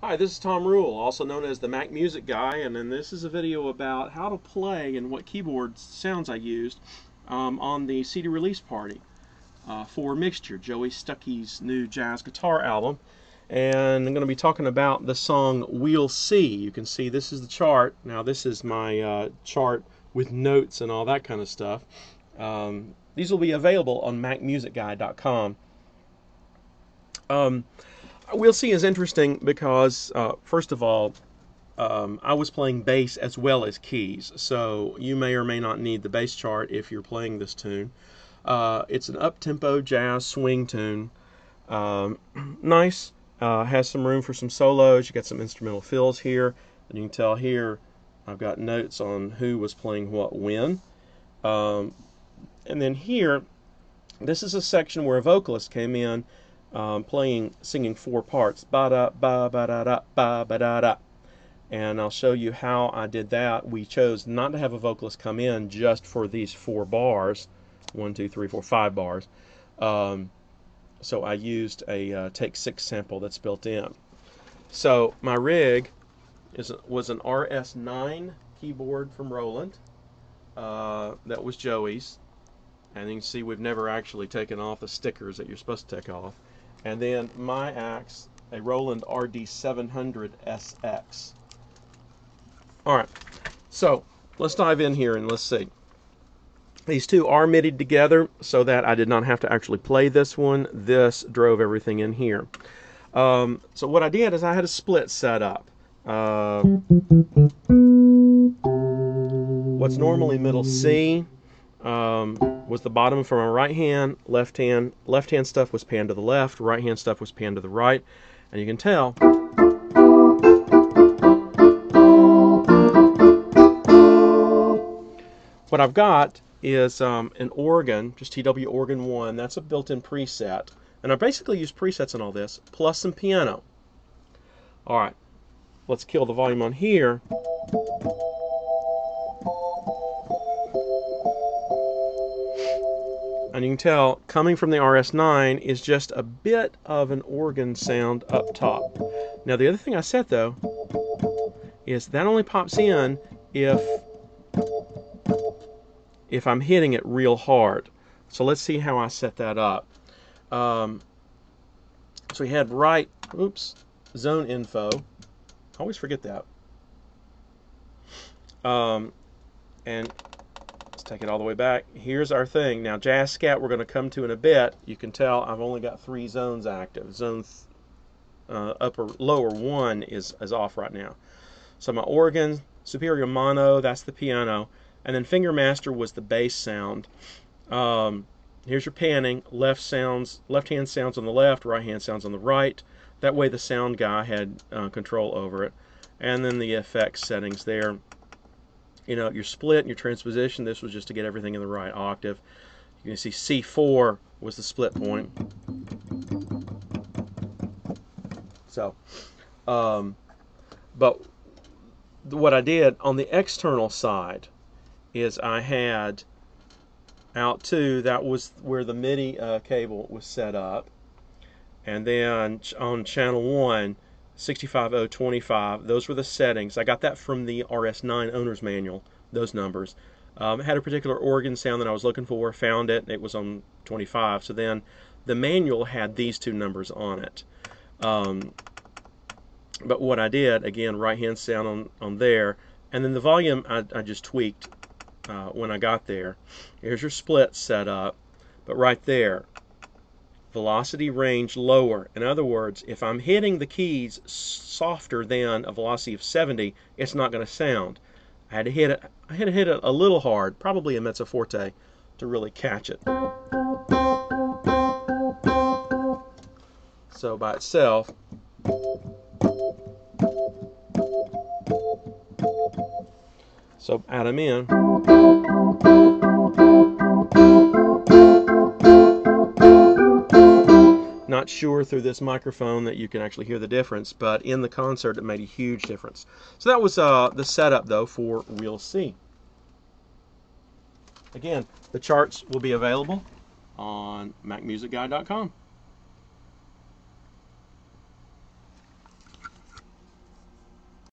Hi, this is Tom Rule, also known as the Mac Music Guy, and then this is a video about how to play and what keyboard sounds I used on the CD release party for Mixture, Joey Stuckey's new jazz guitar album. And I'm going to be talking about the song We'll See. You can see this is the chart. Now this is my chart with notes and all that kind of stuff. These will be available on MacMusicGuy.com. We'll See is interesting because, first of all, I was playing bass as well as keys, so you may or may not need the bass chart if you're playing this tune. It's an up-tempo jazz swing tune. Nice. Has some room for some solos. You got some instrumental fills here, and you can tell here I've got notes on who was playing what when. And then here, this is a section where a vocalist came in singing four parts, ba-da, ba, ba-da-da, ba, ba-da-da. And I'll show you how I did that. We chose not to have a vocalist come in just for these 4 bars, 1, 2, 3, 4, 5 bars. So I used a Take 6 sample that's built in. So my rig was an RS-9 keyboard from Roland. That was Joey's. And you can see we've never actually taken off the stickers that you're supposed to take off. And then my axe, a Roland RD700sx. Alright, so let's dive in here and let's see. These two are midied together so that I did not have to actually play this one. This drove everything in here. So what I did is I had a split set up. What's normally middle C was the bottom for my right hand. Left hand stuff was panned to the left, right hand stuff was panned to the right, and you can tell what I've got is an organ, just TW organ 1. That's a built-in preset, and I basically use presets in all this plus some piano. All right, let's kill the volume on here. And you can tell, coming from the RS-9 is just a bit of an organ sound up top. Now the other thing I set though is that only pops in if I'm hitting it real hard. So let's see how I set that up. So we had right, zone info. I always forget that. And let's take it all the way back. Here's our thing. Now jazz scat we're going to come to in a bit. You can tell I've only got 3 zones active. Zone lower 1 is off right now. So my organ, superior mono, that's the piano, and then finger master was the bass sound. Here's your panning. Left hand sounds on the left, right hand sounds on the right. That way the sound guy had control over it. And then the effects settings there. You know, your split and your transposition, this was just to get everything in the right octave. You can see C4 was the split point. So, but what I did on the external side is I had out 2, that was where the MIDI cable was set up. And then on channel 1, 65025, those were the settings. I got that from the RS-9 owner's manual, those numbers. It had a particular organ sound that I was looking for, found it, it was on 25, so then the manual had these 2 numbers on it. But what I did, again, right hand sound on there, and then the volume I just tweaked when I got there. Here's your split set up, but right there, velocity range lower. In other words, if I'm hitting the keys softer than a velocity of 70, it's not going to sound. I had to hit it a little hard, probably a mezzo forte, to really catch it. So by itself, so add them in. Not sure through this microphone that you can actually hear the difference, but in the concert it made a huge difference. So that was the setup though for We'll See. Again, the charts will be available on MacMusicGuy.com.